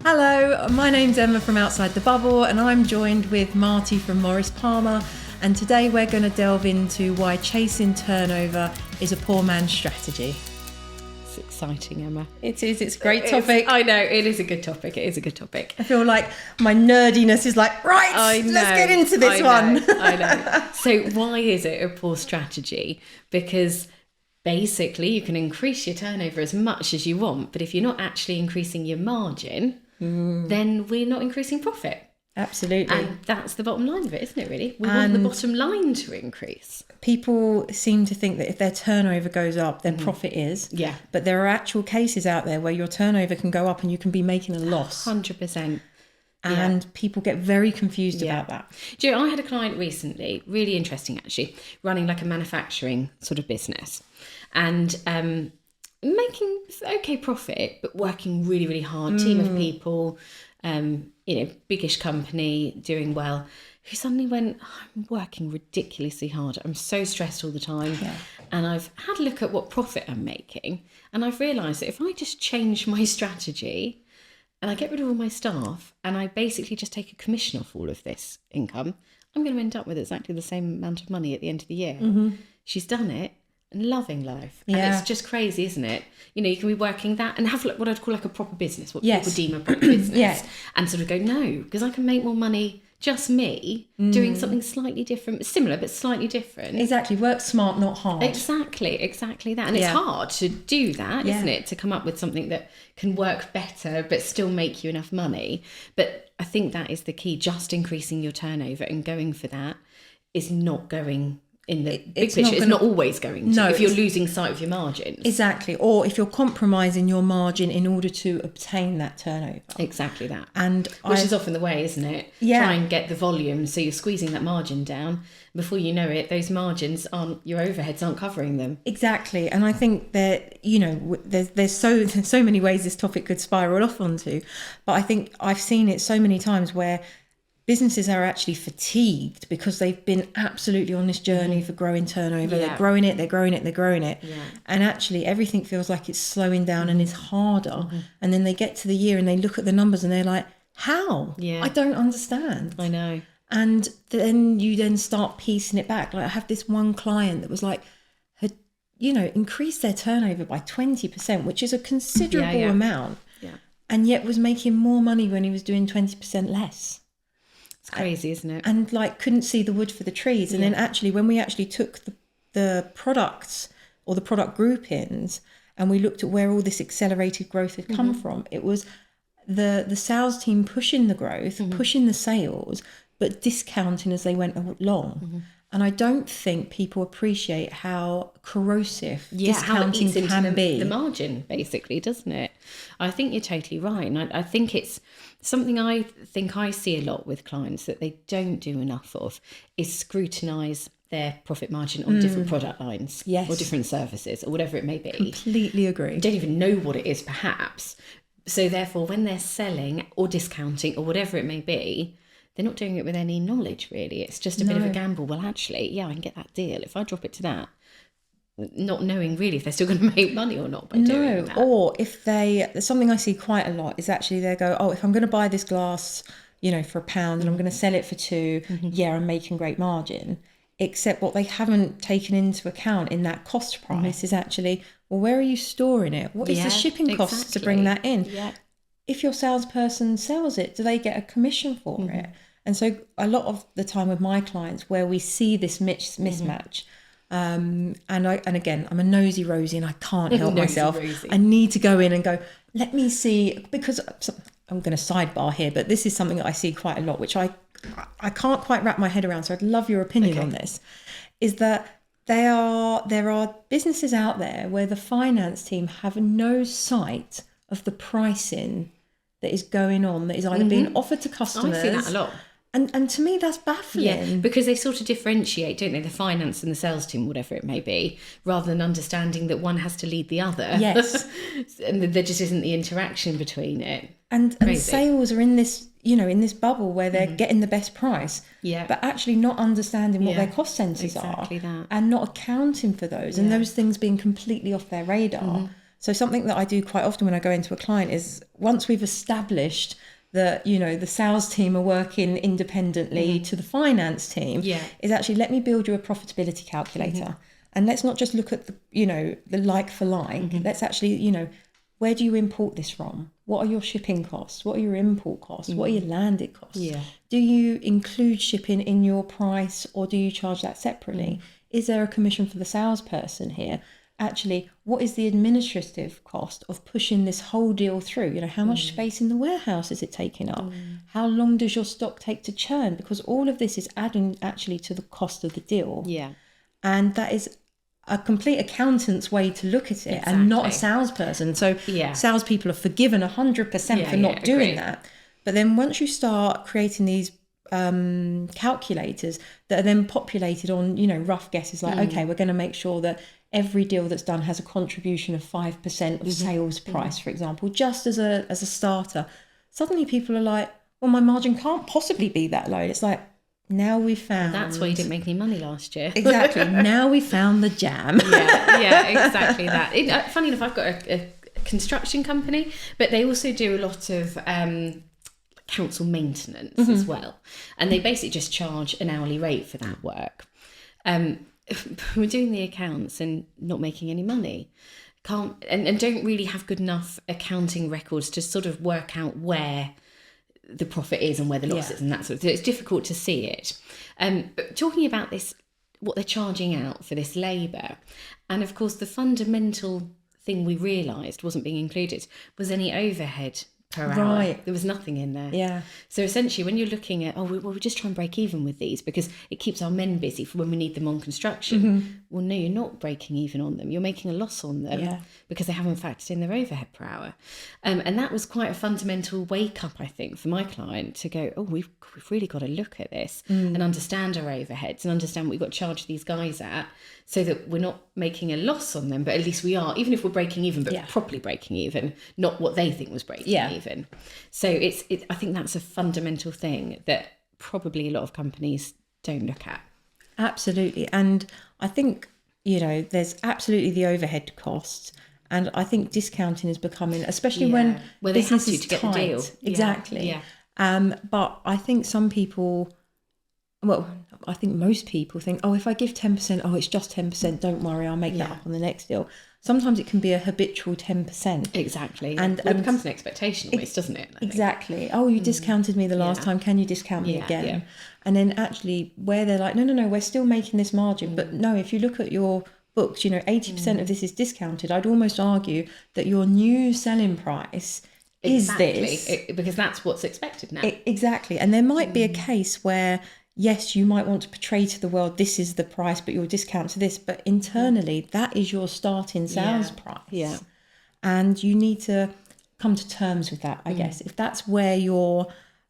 Hello, my name's Emma from Outside the Bubble, and I'm joined with Marti from Morris Palmer, and today we're going to delve into why chasing turnover is a poor man's strategy. It's exciting, Emma. It is, it's a great topic. I know, it is a good topic. It is a good topic. I feel like my nerdiness is like, right, let's get into this one. I know. So why is it a poor strategy? Because basically you can increase your turnover as much as you want, but if you're not actually increasing your margin, then we're not increasing profit. Absolutely. And that's the bottom line of it, isn't it, really? We want the bottom line to increase. People seem to think that if their turnover goes up, then profit is. Yeah. But there are actual cases out there where your turnover can go up and you can be making a loss. 100%. And people get very confused about that. Do you know, I had a client recently, really interesting actually, running like a manufacturing sort of business and making okay profit, but working really, really hard, team of people, biggish company, doing well, who suddenly went, I'm working ridiculously hard. I'm so stressed all the time. Yeah. And I've had a look at what profit I'm making. And I've realised that if I just change my strategy and I get rid of all my staff and I basically just take a commission off all of this income, I'm going to end up with exactly the same amount of money at the end of the year. Mm-hmm. She's done it and loving life. Yeah. And it's just crazy, isn't it? You know, you can be working that and have like what I'd call like a proper business, what people deem a proper business, and sort of go, no, because I can make more money, just me, doing something slightly different, similar, but slightly different. Exactly. Work smart, not hard. Exactly that. And it's hard to do that, isn't it? To come up with something that can work better, but still make you enough money. But I think that is the key. Just increasing your turnover and going for that is not going in the big picture. It's not always going to. No, if you're losing sight of your margins. Exactly. Or if you're compromising your margin in order to obtain that turnover. Exactly that. And which is often the way, isn't it? Yeah. Try and get the volume, so you're squeezing that margin down. Before you know it, those margins your overheads aren't covering them. Exactly. And I think that, there's so many ways this topic could spiral off onto. But I think I've seen it so many times where businesses are actually fatigued because they've been absolutely on this journey for growing turnover. Yeah. They're growing it. Yeah. And actually everything feels like it's slowing down and is harder. Mm-hmm. And then they get to the year and they look at the numbers and they're like, how? Yeah. I don't understand. I know. And then you start piecing it back. Like I have this one client that was like, had, increased their turnover by 20%, which is a considerable amount. Yeah. And yet was making more money when he was doing 20% less. It's crazy, isn't it? And couldn't see the wood for the trees. And then actually when we actually took the products or the product groupings and we looked at where all this accelerated growth had come from, it was the sales team pushing the growth, pushing the sales, but discounting as they went along. And I don't think people appreciate how corrosive discounting can be. The margin, basically, doesn't it? I think you're totally right. And I think it's something I see a lot with clients that they don't do enough of is scrutinise their profit margin on different product lines or different services or whatever it may be. Completely agree. Don't even know what it is, perhaps. So therefore, when they're selling or discounting or whatever it may be, they're not doing it with any knowledge, really. It's just a bit of a gamble. Well, actually, I can get that deal. If I drop it to that, not knowing really if they're still going to make money or not by doing that. Or if something I see quite a lot is actually they go, if I'm going to buy this glass, for £1 and I'm going to sell it for £2, I'm making great margin. Except what they haven't taken into account in that cost price is actually, well, where are you storing it? What is the shipping costs to bring that in? Yeah. If your salesperson sells it, do they get a commission for it? And so a lot of the time with my clients where we see this mismatch, and again, I'm a nosy Rosie and I can't help myself. Rosie. I need to go in and go, let me see, because I'm going to sidebar here, but this is something that I see quite a lot, which I can't quite wrap my head around. So I'd love your opinion on this, is that there are businesses out there where the finance team have no sight of the pricing that is going on, that is either being offered to customers. I see that a lot. And to me, that's baffling. Yeah, because they sort of differentiate, don't they? The finance and the sales team, whatever it may be, rather than understanding that one has to lead the other. Yes. And there just isn't the interaction between it. And sales are in this, in this bubble where they're getting the best price, but actually not understanding what their cost centres are. That. And not accounting for those, and those things being completely off their radar. So something that I do quite often when I go into a client is, once we've established that, you know, the sales team are working independently to the finance team, is actually, let me build you a profitability calculator. And let's not just look at the, you know, the like for like. Let's actually, you know, where do you import this from? What are your shipping costs? What are your import costs? What are your landed costs? Do you include shipping in your price, or do you charge that separately? Is there a commission for the salesperson here? Actually, what is the administrative cost of pushing this whole deal through? You know, how much space in the warehouse is it taking up? How long does your stock take to churn? Because all of this is adding actually to the cost of the deal. And that is a complete accountant's way to look at it, and not a salesperson. So salespeople are forgiven 100% for not doing that. But then once you start creating these calculators that are then populated on, you know, rough guesses, like, okay, we're going to make sure that every deal that's done has a contribution of 5% of sales price, for example, just as a starter. Suddenly people are like, well, my margin can't possibly be that low. It's like, now we found... That's why you didn't make any money last year. Exactly. Now we found the jam. Exactly that. Funny enough, I've got a construction company, but they also do a lot of council maintenance as well. And they basically just charge an hourly rate for that work. We're doing the accounts and not making any money. And don't really have good enough accounting records to sort of work out where the profit is and where the loss is and that sort of thing. It's difficult to see it. But talking about this, what they're charging out for this labour, and of course the fundamental thing we realised wasn't being included was any overhead per hour. There was nothing in there. So essentially when you're looking at, we're just trying to break even with these because it keeps our men busy for when we need them on construction. Well, no, you're not breaking even on them. You're making a loss on them because they haven't factored in their overhead per hour. And that was quite a fundamental wake up, I think, for my client to go, we've really got to look at this and understand our overheads and understand what we've got to charge these guys at, so that we're not making a loss on them, but at least we are, even if we're breaking even, but properly breaking even, not what they think was breaking even. So I think that's a fundamental thing that probably a lot of companies don't look at. Absolutely. And I think, you know, there's absolutely the overhead costs. And I think discounting is becoming, especially when business is tight. Get the deal. Exactly. But I think some people, I think most people think, if I give 10%, it's just 10%, don't worry, I'll make that up on the next deal. Sometimes it can be a habitual 10%. Exactly. And it becomes an expectation almost, doesn't it? Exactly. You discounted me the last time, can you discount me again? And then actually where they're like, no, we're still making this margin. But no, if you look at your books, you know, 80% of this is discounted. I'd almost argue that your new selling price is this. Because that's what's expected now. Exactly. And there might be a case where, yes, you might want to portray to the world this is the price, but you'll discount to this. But internally, that is your starting sales price. And you need to come to terms with that, I guess. If that's where your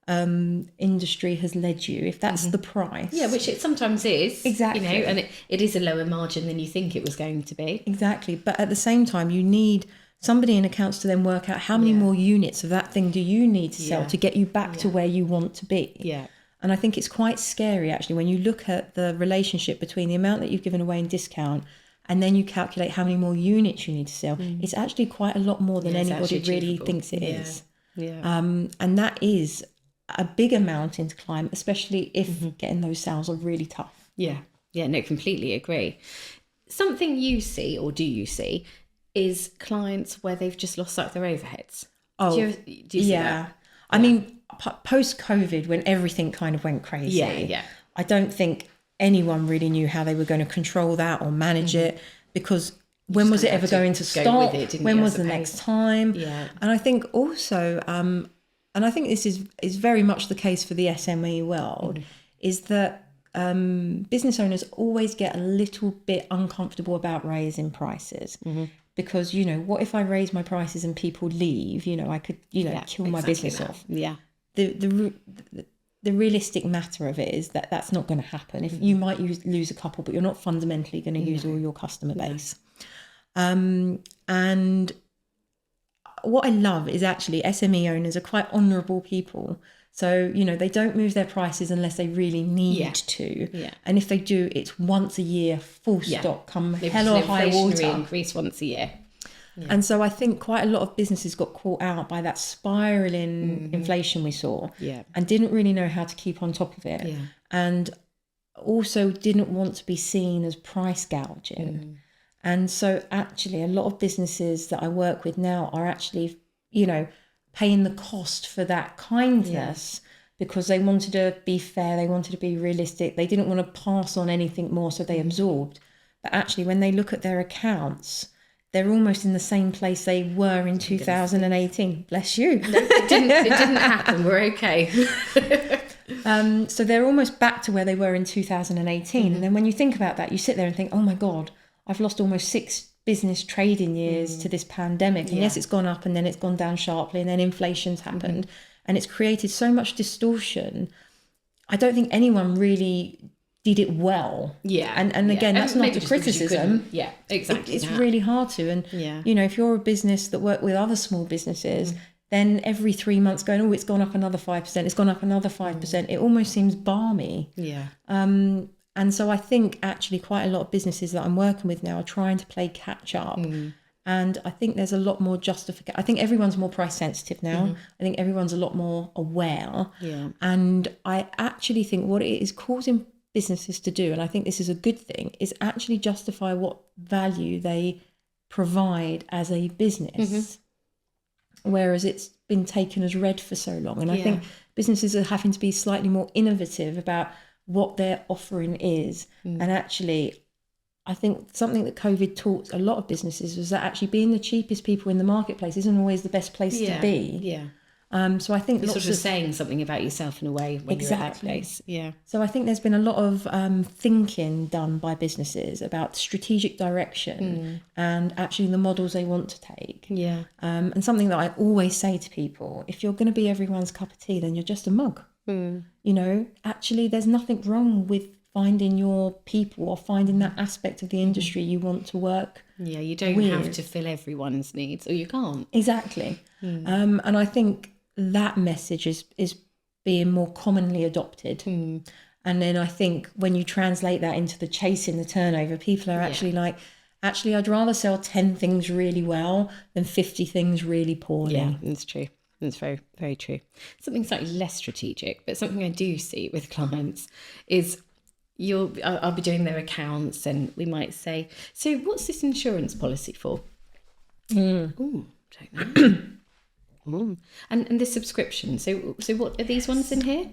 industry has led you, if that's the price. Which it sometimes is. Exactly. You know, and it is a lower margin than you think it was going to be. Exactly. But at the same time, you need somebody in accounts to then work out how many more units of that thing do you need to sell to get you back to where you want to be. And I think it's quite scary, actually, when you look at the relationship between the amount that you've given away in discount and then you calculate how many more units you need to sell. It's actually quite a lot more than anybody really thinks it is. And that is a bigger mountain to climb, especially if getting those sales are really tough. No, completely agree. Something you see, or do you see, is clients where they've just lost sight of their overheads. Do you see that? I mean, post-COVID, when everything kind of went crazy, I don't think anyone really knew how they were going to control that or manage it, because when was it ever going to stop? When was the next time? And I think also, and I think this is very much the case for the SME world, is that business owners always get a little bit uncomfortable about raising prices. Because, you know, what if I raise my prices and people leave? You know, I could, kill my business off. The realistic matter of it is that that's not going to happen. If you might lose a couple, but you're not fundamentally going to use all your customer base. And what I love is actually SME owners are quite honourable people. So, you know, they don't move their prices unless they really need to. And if they do, it's once a year, full stop, come hell or high water. Increase once a year. And so I think quite a lot of businesses got caught out by that spiraling inflation we saw, and didn't really know how to keep on top of it, and also didn't want to be seen as price gouging. And so actually a lot of businesses that I work with now are actually, you know, paying the cost for that kindness, because they wanted to be fair, they wanted to be realistic, they didn't want to pass on anything more, so they absorbed. But actually when they look at their accounts, they're almost in the same place they were in 2018. Bless you. No, it didn't happen. We're okay. So they're almost back to where they were in 2018. And then when you think about that, you sit there and think, oh my God, I've lost almost 6 business trading years to this pandemic. And yes, it's gone up and then it's gone down sharply, and then inflation's happened. And it's created so much distortion. I don't think anyone really did it well. And again, that's not a criticism. Yeah, exactly. It's really hard to. And, you know, if you're a business that work with other small businesses, then every 3 months going, oh, it's gone up another 5%, it's gone up another 5%. It almost seems balmy. And so I think actually quite a lot of businesses that I'm working with now are trying to play catch up. And I think there's a lot more justification. I think everyone's more price sensitive now. I think everyone's a lot more aware. And I actually think what it is causing businesses to do, and I think this is a good thing, is actually justify what value they provide as a business. Whereas it's been taken as read for so long. And I think businesses are having to be slightly more innovative about what their offering is. And actually, I think something that COVID taught a lot of businesses was that actually being the cheapest people in the marketplace isn't always the best place to be. So I think you're sort of saying something about yourself in a way when you're at that place. So I think there's been a lot of thinking done by businesses about strategic direction and actually the models they want to take. And something that I always say to people, if you're going to be everyone's cup of tea, then you're just a mug. You know, actually there's nothing wrong with finding your people or finding that aspect of the industry you want to work you don't have to fill everyone's needs, or you can't. Exactly. And I think that message is being more commonly adopted. And then I think when you translate that into the chasing the turnover, people are actually like, actually I'd rather sell 10 things really well than 50 things really poorly. It's true. That's very, very true. Something slightly less strategic, but something I do see with clients is I'll be doing their accounts, and we might say, so what's this insurance policy for? Don't know. And this subscription, so what are these ones in here?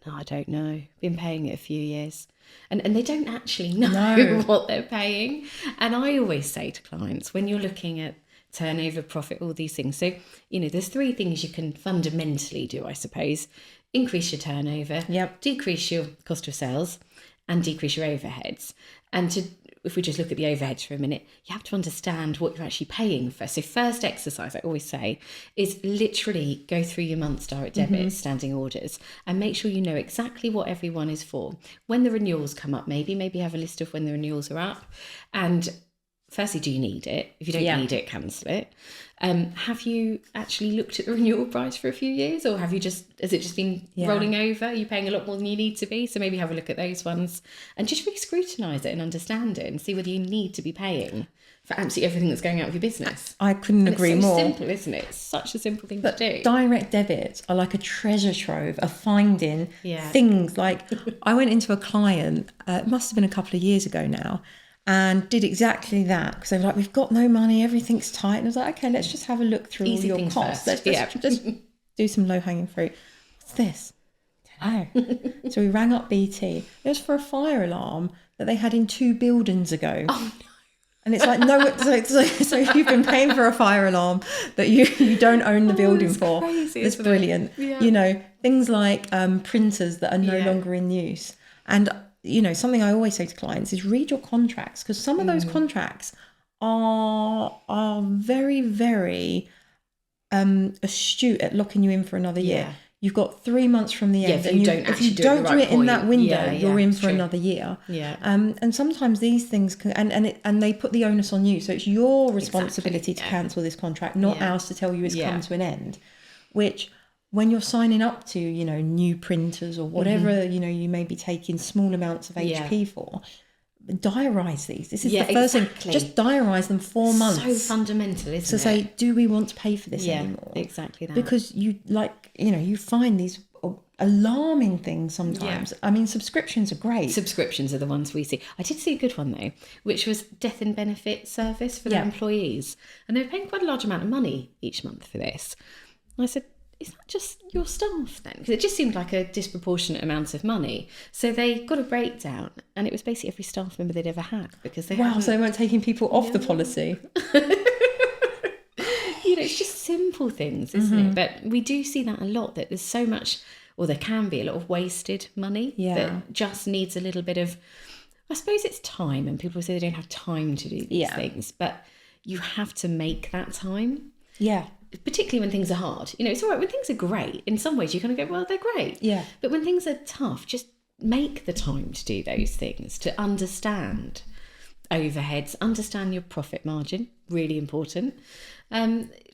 No, I don't know. Been paying it a few years. And they don't actually know what they're paying. And I always say to clients, when you're looking at turnover, profit, all these things. So, you know, there's 3 things you can fundamentally do, I suppose. Increase your turnover, decrease your cost of sales, and decrease your overheads. And if we just look at the overheads for a minute, you have to understand what you're actually paying for. So first exercise, I always say, is literally go through your month's direct debit, standing orders, and make sure you know exactly what everyone is for. When the renewals come up, maybe have a list of when the renewals are up. And firstly, do you need it? If you don't need it, cancel it. Have you actually looked at the renewal price for a few years, or has it just been rolling over? Are you paying a lot more than you need to be? So maybe have a look at those ones and just really scrutinise it and understand it and see whether you need to be paying for absolutely everything that's going out of your business. I couldn't agree more. It's simple, isn't it? It's such a simple thing to do. Direct debits are like a treasure trove of finding things. Like I went into a client, it must have been a couple of years ago now, and did exactly that, because they were like, we've got no money, everything's tight. And I was like, okay, let's just have a look through all your costs. Let's just do some low-hanging fruit. What's this? I don't know. So we rang up BT. It was for a fire alarm that they had in 2 buildings ago. Oh, no. And it's like, no, so you've been paying for a fire alarm that you don't own the building for. Crazy, it's brilliant. You know, things like printers that are no longer in use. And you know, something I always say to clients is read your contracts, because some of those contracts are very, very astute at locking you in for another year. You've got 3 months from the end. If you don't do it in that window, you're in for another year. And sometimes these things can, and they put the onus on you. So it's your responsibility to cancel this contract, not ours to tell you it's come to an end, which, when you're signing up to, you know, new printers or whatever, you know, you may be taking small amounts of HP for, diarise these. This is Yeah, the first exactly. thing. Just diarise them 4 months. So fundamental, isn't To it? say, do we want to pay for this anymore? Exactly that. Because you find these alarming things sometimes. Yeah. I mean, subscriptions are great. Subscriptions are the ones we see. I did see a good one though, which was death and benefit service for their employees, and they were paying quite a large amount of money each month for this. And I said, is that just your staff then? Because it just seemed like a disproportionate amount of money. So they got a breakdown, and it was basically every staff member they'd ever had, because they so they weren't taking people off the policy. It's just simple things, isn't it? But we do see that a lot, that there's so much, or there can be a lot of wasted money that just needs a little bit of, I suppose it's time, and people say they don't have time to do these things, but you have to make that time. Yeah. Particularly when things are hard. It's all right when things are great. In some ways you kind of go, well, they're great. Yeah. But when things are tough, just make the time to do those things, to understand overheads, understand your profit margin, really important.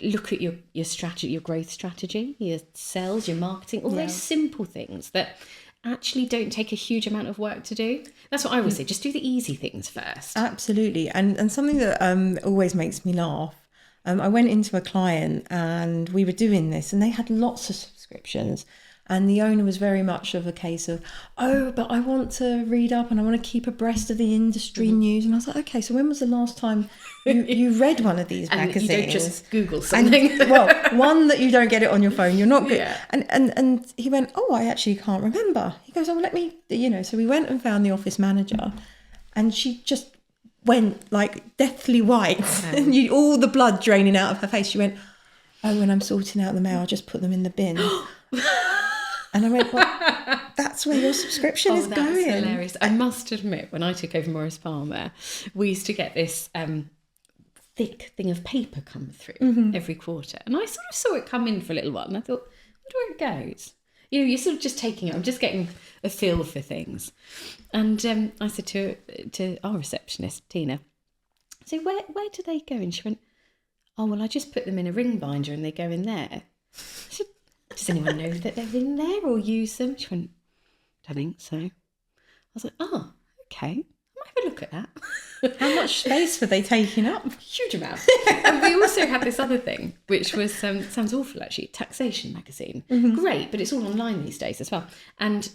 Look at your strategy, your growth strategy, your sales, your marketing, all those simple things that actually don't take a huge amount of work to do. That's what I would say. Just do the easy things first. Absolutely. And something that always makes me laugh, I went into a client and we were doing this, and they had lots of subscriptions, and the owner was very much of a case of, but I want to read up and I want to keep abreast of the industry news. And I was like, okay, so when was the last time you read one of these magazines? And you don't just Google something. And, well, one, that you don't get it on your phone, you're not good. Yeah. And he went, I actually can't remember. He goes, let me, so we went and found the office manager, and she just went like deathly white, and all the blood draining out of her face. She went, when I'm sorting out the mail, I just put them in the bin. And I went, well, that's where your subscription is going. That's hilarious. I must admit, when I took over Morris Palmer, we used to get this thick thing of paper come through every quarter, and I sort of saw it come in for a little while, and I thought, I wonder where it goes. You're sort of just taking it. I'm just getting a feel for things. And I said to our receptionist, Tina, so where do they go? And she went, I just put them in a ring binder and they go in there. I said, does anyone know that they're in there or use them? She went, I don't think so. I was like, okay. I might have a look at that. How much space were they taking up? Huge amount. And we also had this other thing, which was, sounds awful actually, Taxation magazine. Great, but it's all online these days as well. And it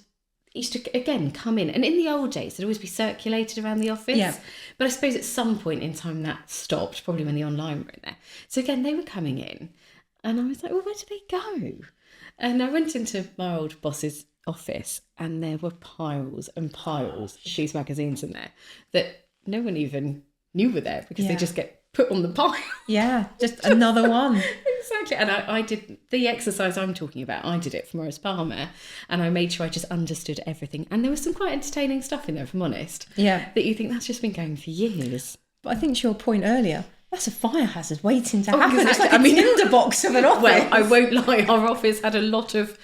used to, again, come in. And in the old days, it'd always be circulated around the office. Yeah. But I suppose at some point in time that stopped, probably when the online were in there. So again, they were coming in. And I was like, well, where do they go? And I went into my old boss's office, and there were piles and piles of these magazines in there that no one even knew were there, because they just get put on the pile. Yeah, just another one. Exactly. And I did the exercise I'm talking about. I did it for Morris Palmer, and I made sure I just understood everything. And there was some quite entertaining stuff in there, if I'm honest. Yeah. That you think that's just been going for years. But I think to your point earlier, that's a fire hazard waiting to happen. Exactly. It's like a tinderbox of an office. Well, I won't lie, our office had a lot of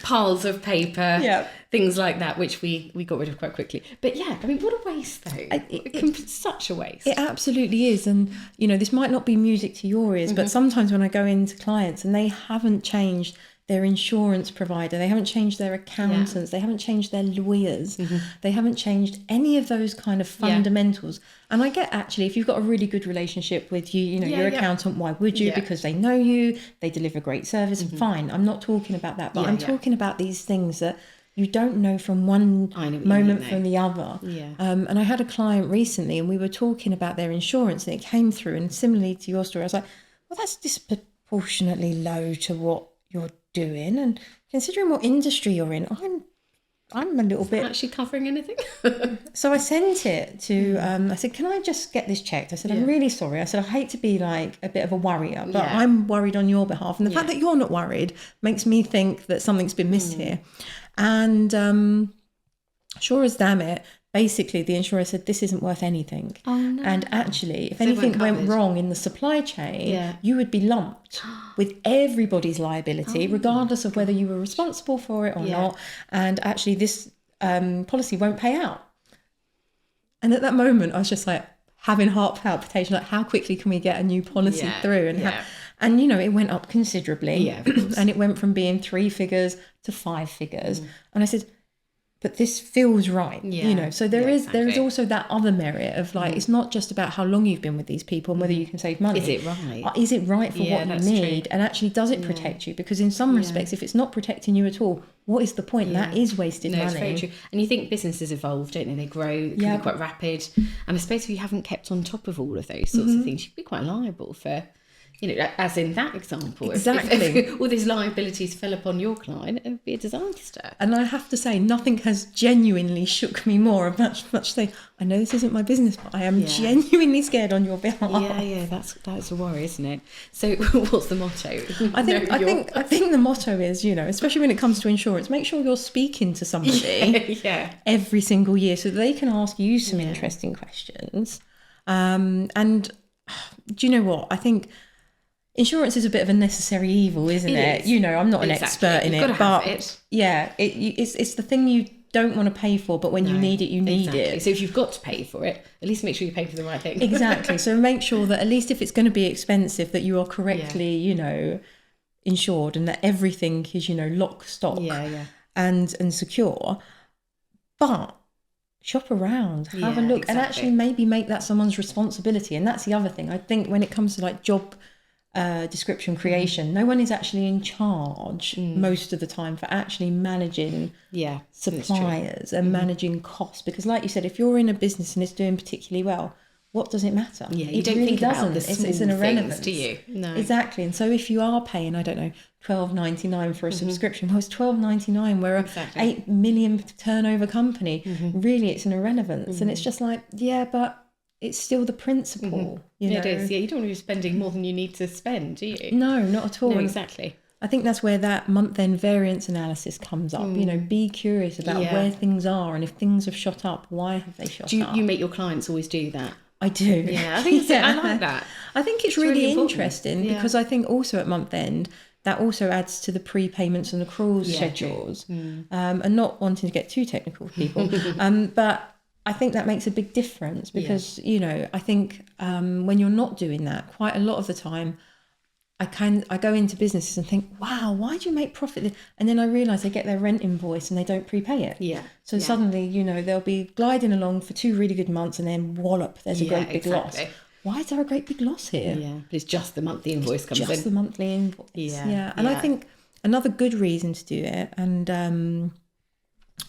piles of paper, things like that, which we got rid of quite quickly. But yeah, I mean, what a waste though. Such a waste. It absolutely is. And, this might not be music to your ears, but sometimes when I go into clients and they haven't changed their insurance provider, they haven't changed their accountants, they haven't changed their lawyers, they haven't changed any of those kind of fundamentals. And I get, actually, if you've got a really good relationship with your accountant, why would you? Because they know you, they deliver great service, fine. I'm not talking about that, but I'm talking about these things that you don't know from one moment from the other. Yeah. And I had a client recently, and we were talking about their insurance, and it came through, and similarly to your story, I was like, well, that's disproportionately low to what you're doing, and considering what industry you're in, I'm a little bit actually covering anything. So I sent it to I said, can I just get this checked? I said, I'm really sorry. I said, I hate to be like a bit of a worrier, but I'm worried on your behalf, and the fact that you're not worried makes me think that something's been missed here. And sure as damn it, basically the insurer said, this isn't worth anything. Oh, no. And actually, if anything went wrong in the supply chain, you would be lumped with everybody's liability, regardless of whether you were responsible for it or not. And actually, this policy won't pay out. And at that moment, I was just like having heart palpitation, like, how quickly can we get a new policy through? And it went up considerably. Yeah, of course. And it went from being 3 figures to 5 figures. And I said, but this feels right, so there is exactly. also that other merit of like it's not just about how long you've been with these people and whether you can save money. Is it right? Is it right for what you need? True. And actually, does it protect you? Because in some respects, if it's not protecting you at all, what is the point? That is wasted money. It's very true. And you think businesses evolve, don't they? They grow, it can be quite rapid. And I suppose if you haven't kept on top of all of those sorts of things, you could be quite liable for, as in that example. Exactly. If all these liabilities fell upon your client, it would be a disaster. And I have to say, nothing has genuinely shook me more of much saying, I know this isn't my business, but I am genuinely scared on your behalf. Yeah, that's a worry, isn't it? So what's the motto? I think the motto is, especially when it comes to insurance, make sure you're speaking to somebody every single year so that they can ask you some interesting questions. And do you know what? I think insurance is a bit of a necessary evil, isn't it? I'm not an expert in it, but it's the thing you don't want to pay for, but when you need it, you need it. So if you've got to pay for it, at least make sure you pay for the right thing. Exactly. So make sure that at least if it's going to be expensive, that you are correctly, insured, and that everything is, lock, stock, and secure. But shop around, have a look, and actually maybe make that someone's responsibility. And that's the other thing. I think when it comes to like job description creation, no one is actually in charge most of the time for actually managing suppliers and managing costs, because like you said, if you're in a business and it's doing particularly well, what does it matter? You don't really think about the small it's an irrelevance, do you? No, exactly. And so if you are paying, I don't know, $12.99 for a subscription, well, it's $12.99. We're a 8 million turnover company. Really, it's an irrelevance, and it's just like, but it's still the principle. It is. Yeah, you don't want to be spending more than you need to spend, do you? No, not at all. No, exactly. I think that's where that month-end variance analysis comes up. Be curious about where things are, and if things have shot up, why have they shot up? Do you make your clients always do that? I do. Yeah, I think so. I like that. I think it's really interesting because I think also at month-end, that also adds to the prepayments and accruals schedules. And not wanting to get too technical, people, but I think that makes a big difference because, I think when you're not doing that, quite a lot of the time, I go into businesses and think, wow, why do you make profit? And then I realise they get their rent invoice and they don't prepay it. Yeah. So suddenly, they'll be gliding along for 2 really good months and then wallop, there's a great big loss. Why is there a great big loss here? Yeah, but it's just the monthly invoice comes in. Just the monthly invoice. Yeah. And I think another good reason to do it and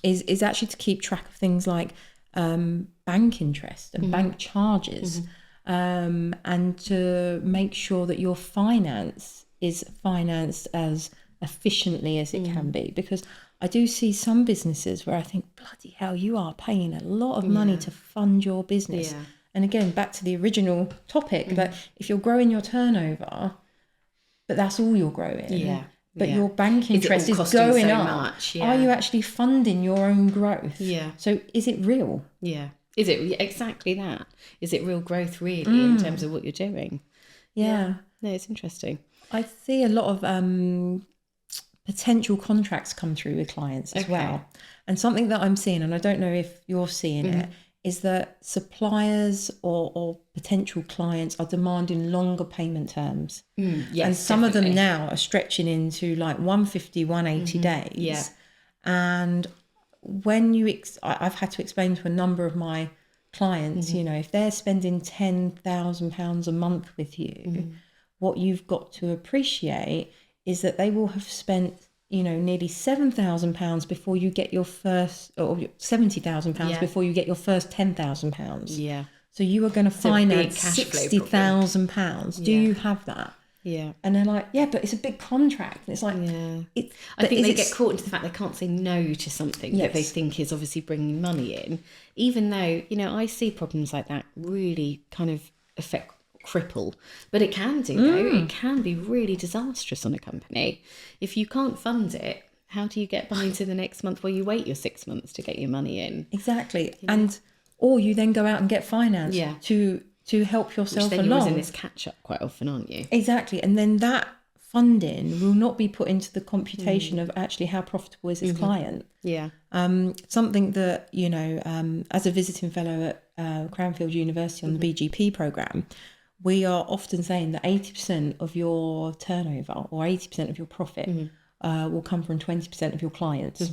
is actually to keep track of things like bank interest and bank charges, and to make sure that your finance is financed as efficiently as it can be, because I do see some businesses where I think, bloody hell, you are paying a lot of money to fund your business. And again, back to the original topic, that if you're growing your turnover, but that's all you're growing, but your bank interest is going up, are you actually funding your own growth? So is it real? Is it exactly that? Is it real growth really in terms of what you're doing? No, it's interesting. I see a lot of potential contracts come through with clients as well. And something that I'm seeing, and I don't know if you're seeing it, is that suppliers or potential clients are demanding longer payment terms. And some of them now are stretching into like 150, 180 days. And when I've had to explain to a number of my clients, if they're spending £10,000 a month with you, what you've got to appreciate is that they will have spent nearly £7,000 before you get your first, or £70,000 before you get your first £10,000. So you are going to finance £60,000. Do you have that? And they're like, but it's a big contract. And it's like, I think they get caught into the fact they can't say no to something that they think is obviously bringing money in, even though, I see problems like that really kind of cripple, but it can do though. It can be really disastrous on a company. If you can't fund it, how do you get by into the next month where you wait your 6 months to get your money in? Exactly. And or you then go out and get finance to help yourself along. You're always in this catch up quite often, aren't you? Exactly. And then that funding will not be put into the computation of actually how profitable is this client. Something that as a visiting fellow at Cranfield University on the BGP program, we are often saying that 80% of your turnover or 80% of your profit will come from 20% of your clients.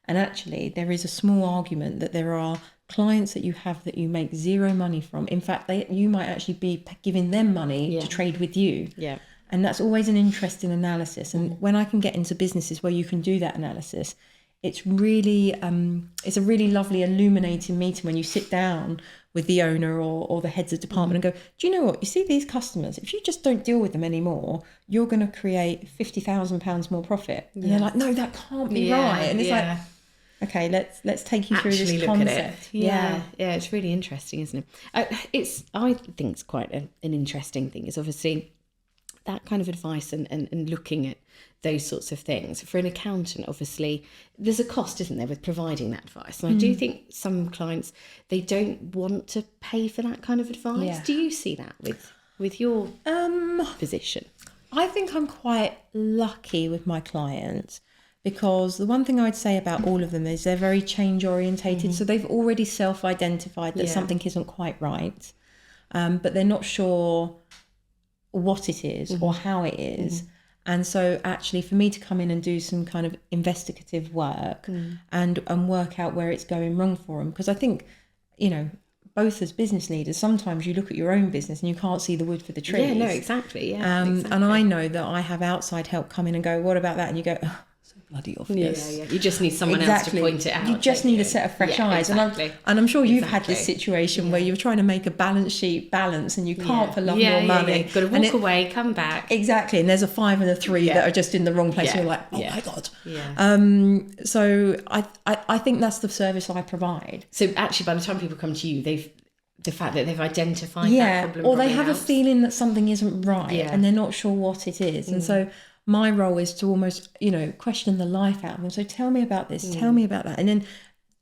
And actually, there is a small argument that there are clients that you have that you make zero money from. In fact, you might actually be giving them money to trade with you. Yeah. And that's always an interesting analysis. And when I can get into businesses where you can do that analysis, it's really it's a really lovely illuminating meeting when you sit down with the owner or the heads of department and go, do you know what, you see these customers, if you just don't deal with them anymore, you're going to create £50,000 more profit. And they're like, no, that can't be right. And it's like, okay, let's take you through Actually this look concept. at it. Yeah, it's really interesting, isn't it? I think it's quite an interesting thing. Is obviously that kind of advice and looking at those sorts of things. For an accountant, obviously, there's a cost, isn't there, with providing that advice. And I do think some clients, they don't want to pay for that kind of advice. Yeah. Do you see that with your position? I think I'm quite lucky with my clients, because the one thing I'd say about all of them is they're very change orientated. So they've already self-identified that something isn't quite right, but they're not sure what it is or how it is. And so actually for me to come in and do some kind of investigative work and work out where it's going wrong for them, because I think, you know, both as business leaders, sometimes you look at your own business and you can't see the wood for the trees. Yeah, no, exactly. And I know that I have outside help come in and go, what about that? And you go, oh, so bloody obvious. Yeah. You just need someone else to point it out. You just need a set of fresh eyes. Exactly. And I'm sure you've had this situation where you're trying to make a balance sheet balance and you can't for love nor money. You've got to walk away, come back. Exactly. And there's a 5 and a 3 that are just in the wrong place. And you're like, oh my God. Yeah. So I think that's the service I provide. So actually, by the time people come to you, the fact that they've identified that problem, or they have helps. a feeling that something isn't right and they're not sure what it is. And so my role is to almost, you know, question the life out of them. So tell me about this, tell me about that. And then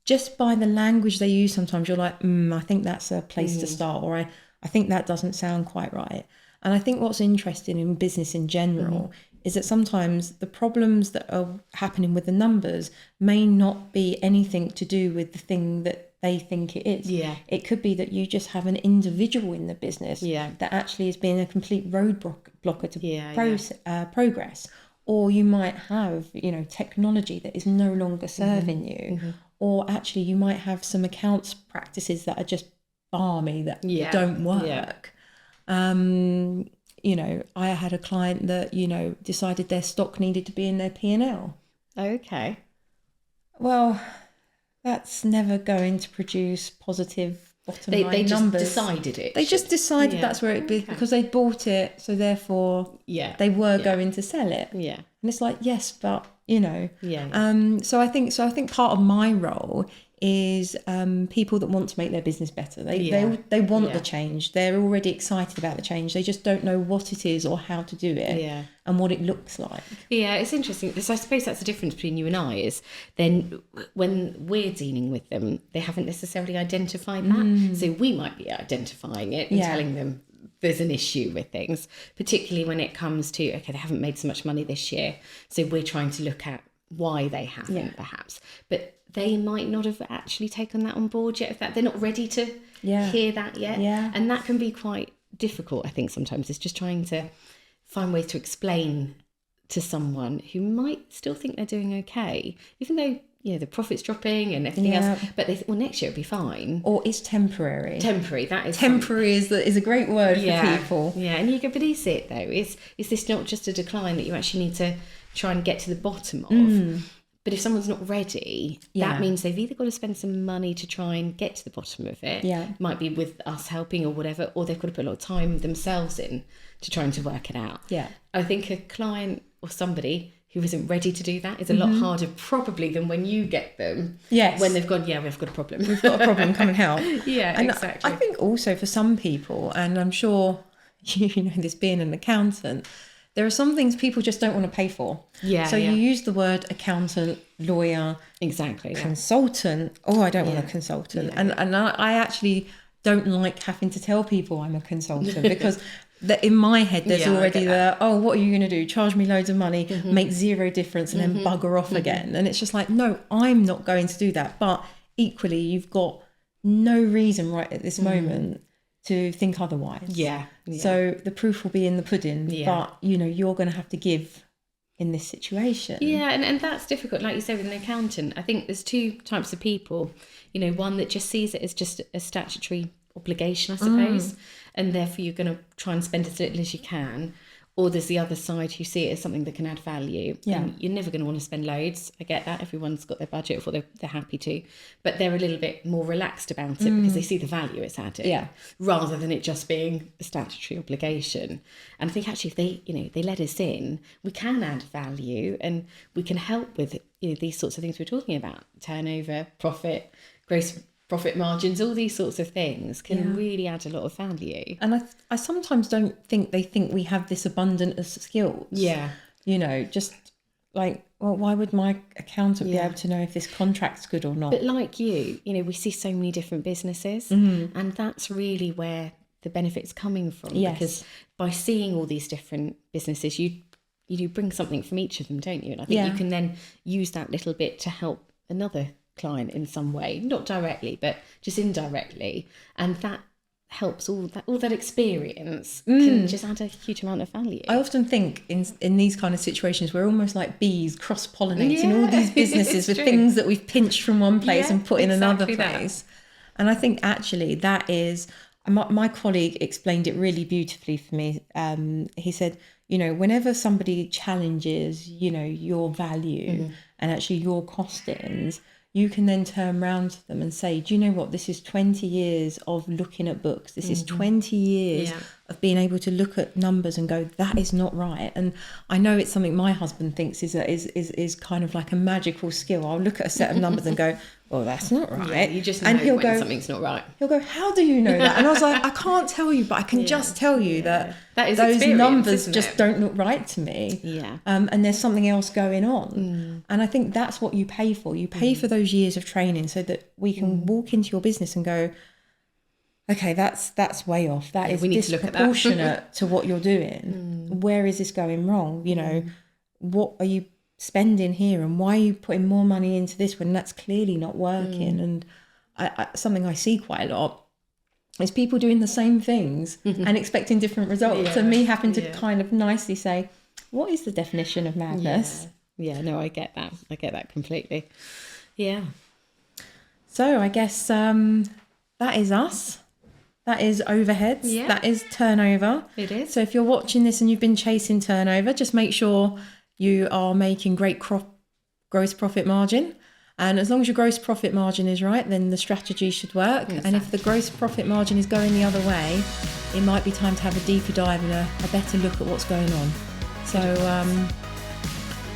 just by the language they use, sometimes you're like, I think that's a place to start, or I think that doesn't sound quite right. And I think what's interesting in business in general is that sometimes the problems that are happening with the numbers may not be anything to do with the thing that they think it is. Yeah. It could be that you just have an individual in the business that actually has been a complete roadblocker to progress. Or you might have, you know, technology that is no longer serving you. Or actually you might have some accounts practices that are just balmy, that don't work. You know, I had a client that, you know, decided their stock needed to be in their P&L. Okay. Well, that's never going to produce positive bottom line numbers. They just decided it. They just decided that's where it'd be because they bought it, so therefore they were going to sell it. Yeah. And it's like, yes, but you know. So I think part of my role is people that want to make their business better. They want the change. They're already excited about the change. They just don't know what it is or how to do it and what it looks like. Yeah, it's interesting because I suppose that's the difference between you and I is then when we're dealing with them, they haven't necessarily identified that. So we might be identifying it and telling them there's an issue with things, particularly when it comes to, okay, they haven't made so much money this year. So we're trying to look at why they haven't perhaps. But they might not have actually taken that on board yet. If that they're not ready to hear that yet. And that can be quite difficult, I think, sometimes. It's just trying to find ways to explain to someone who might still think they're doing okay, even though, you know, the profit's dropping and everything else, but they think, well, next year it'll be fine. Or it's temporary. Temporary, that is temporary is a great word for people. Yeah, and you go, but is it though? Is this not just a decline that you actually need to try and get to the bottom of? But if someone's not ready, that means they've either got to spend some money to try and get to the bottom of it. Might be with us helping or whatever, or they've got to put a lot of time themselves in to trying to work it out. I think a client or somebody who isn't ready to do that is a lot harder probably than when you get them. When they've gone, we've got a problem. We've got a problem, come and help. And exactly. I think also for some people, and I'm sure you know this being an accountant, there are some things people just don't want to pay for. So you use the word accountant, lawyer, consultant. Oh, I don't want a consultant. And I actually don't like having to tell people I'm a consultant because in my head there's already what are you going to do? Charge me loads of money, make zero difference and then bugger off again. And it's just like, no, I'm not going to do that. But equally, you've got no reason right at this moment to think otherwise. So the proof will be in the pudding, but you know, you're going to have to give in this situation. Yeah, and that's difficult. Like you say with an accountant, I think there's two types of people. You know, one that just sees it as just a statutory obligation, I suppose, and therefore you're going to try and spend as little as you can. Or there's the other side who see it as something that can add value. Yeah. And you're never going to want to spend loads. I get that. Everyone's got their budget for they're happy to. But they're a little bit more relaxed about it because they see the value it's adding. Yeah. Rather than it just being a statutory obligation. And I think actually if they let us in, we can add value and we can help with these sorts of things we're talking about. Turnover, profit, gross profit margins, all these sorts of things can really add a lot of value. And I sometimes don't think they think we have this abundant of skills. Yeah. Just like, well, why would my accountant be able to know if this contract's good or not? But like we see so many different businesses and that's really where the benefit's coming from. Yes. Because by seeing all these different businesses, you bring something from each of them, don't you? And I think you can then use that little bit to help another client in some way, not directly but just indirectly, and that helps all that experience can just add a huge amount of value. I often think in these kind of situations we're almost like bees cross-pollinating all these businesses with things that we've pinched from one place and put in another place. And I think actually that is, my colleague explained it really beautifully for me. He said, whenever somebody challenges your value and actually your costings, you can then turn around to them and say, do you know what? This is 20 years of looking at books. This is 20 years of being able to look at numbers and go, that is not right. And I know it's something my husband thinks is kind of like a magical skill. I'll look at a set of numbers and go, well, that's not right. Yeah, you just know and he'll go, something's not right. He'll go, how do you know that? And I was like, I can't tell you, but I can just tell you that is those numbers just don't look right to me. Yeah. And there's something else going on. And I think that's what you pay for. You pay for those years of training so that we can walk into your business and go, okay, that's way off. That is disproportionate to what you're doing. Where is this going wrong? What are you spending here and why are you putting more money into this when that's clearly not working? And something I see quite a lot is people doing the same things and expecting different results, and me having to kind of nicely say, what is the definition of madness? No, I get that completely. So I guess that is us. That is overheads. That is turnover. It is. So if you're watching this and you've been chasing turnover, just make sure you are making great gross profit margin. And as long as your gross profit margin is right, then the strategy should work. Exactly. And if the gross profit margin is going the other way, it might be time to have a deeper dive and a better look at what's going on. So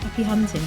happy hunting.